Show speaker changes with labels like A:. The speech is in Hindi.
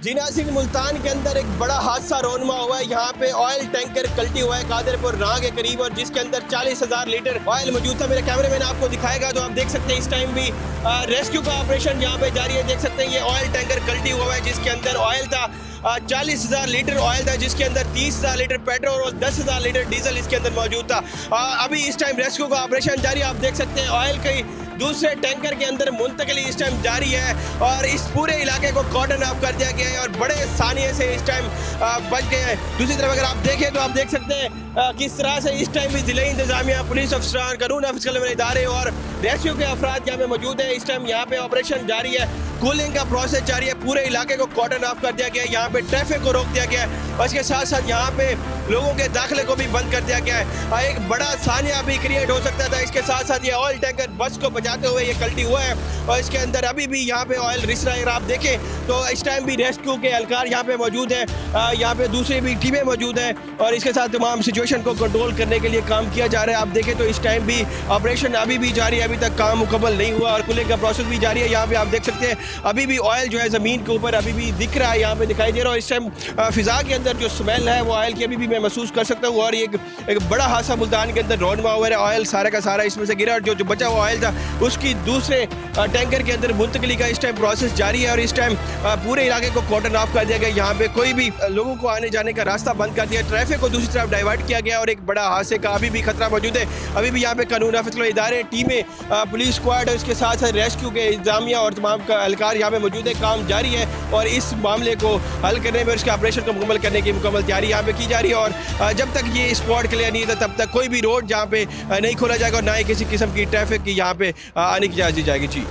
A: जी नाज़रीन, मुल्तान के अंदर एक बड़ा हादसा रोनमा हुआ है। यहाँ पे ऑयल टैंकर पलटी हुआ है कादरपुर राह के करीब, और जिसके अंदर 40,000 लीटर ऑयल मौजूद था। मेरे कैमरे मैन आपको दिखाएगा तो आप देख सकते हैं इस टाइम भी रेस्क्यू का ऑपरेशन यहाँ पे जारी है। देख सकते हैं ये ऑयल टैंकर पलटी हुआ है जिसके अंदर ऑयल था 40,000 लीटर ऑयल था, जिसके अंदर 30,000 लीटर पेट्रोल और 10,000 लीटर डीजल इसके अंदर मौजूद था। अभी इस टाइम रेस्क्यू का ऑपरेशन जारी है। आप देख सकते हैं ऑयल कई दूसरे टैंकर के अंदर मुंतकली इस टाइम जारी है, और इस पूरे इलाके को कॉर्डन ऑफ कर दिया गया है और बड़े सानिए से इस टाइम बच गए हैं। दूसरी तरफ अगर आप देखें तो आप देख सकते हैं किस तरह से इस टाइम भी जिले इंतजामिया, पुलिस अफसरान, कानून अफसर इदारे और रेस्क्यू के अफराद यहाँ पे मौजूद है। इस टाइम यहाँ पे ऑपरेशन जारी है, कूलिंग का प्रोसेस जारी है, पूरे इलाके को कॉर्डन ऑफ कर दिया गया है। यहाँ पे ट्रैफिक को रोक दिया गया है और इसके साथ साथ यहाँ पे लोगों के दाखिले को भी बंद कर दिया गया है। एक बड़ा सानिया भी क्रिएट हो सकता था। इसके साथ साथ ये ऑयल टैंकर बस को बचाते हुए ये पलटी हुआ है, और इसके अंदर अभी भी यहाँ पे ऑयल रिस रहा है। आप देखें तो इस टाइम भी रेस्क्यू के एहलकार यहाँ पे मौजूद है, यहाँ पे दूसरी भी टीमें मौजूद हैं, और इसके साथ तमाम सिचुएशन को कंट्रोल करने के लिए काम किया जा रहा है। आप देखें तो इस टाइम भी ऑपरेशन अभी भी जारी है, अभी तक काम मुकम्मल नहीं हुआ, और कूलिंग का प्रोसेस भी जारी है। यहाँ पे आप देख सकते हैं अभी भी ऑयल जो है ज़मीन के ऊपर अभी भी दिख रहा है, यहाँ पे दिखाई दे रहा है। और इस टाइम फिज़ा के अंदर जो स्मेल है वो ऑयल की अभी भी मैं महसूस कर सकता हूँ। और एक बड़ा हादसा मुल्तान के अंदर रोनमा हुआ है, ऑयल सारा का सारा इसमें से गिरा, और जो बचा हुआ ऑयल था उसकी दूसरे टैंकर के अंदर मुंतकली का इस टाइम प्रोसेस जारी है, और इस टाइम पूरे इलाके को कॉर्डन ऑफ कर दिया गया। यहाँ पे कोई भी लोगों को आने जाने का रास्ता बंद कर दिया, ट्रैफिक को दूसरी तरफ डाइवर्ट किया गया, और एक बड़ा हादसे का अभी भी खतरा मौजूद है। अभी भी यहाँ पे कानून अफसर इदारे, टीमें, पुलिस स्क्वाड और इसके साथ साथ रेस्क्यू के इंतजामिया और तमाम का एहलकार यहाँ पे मौजूद है। काम जारी है और इस मामले को हल करने में और इसके ऑपरेशन को मुकम्मल करने की मुकम्मल तैयारी यहाँ पे की जा रही है। और जब तक ये स्पॉट क्लियर नहीं था तब तक कोई भी रोड जहाँ पे नहीं खोला जाएगा और ना ही किसी किस्म की ट्रैफिक की यहाँ पे आने की इजाज़त दी जाएगी। जी।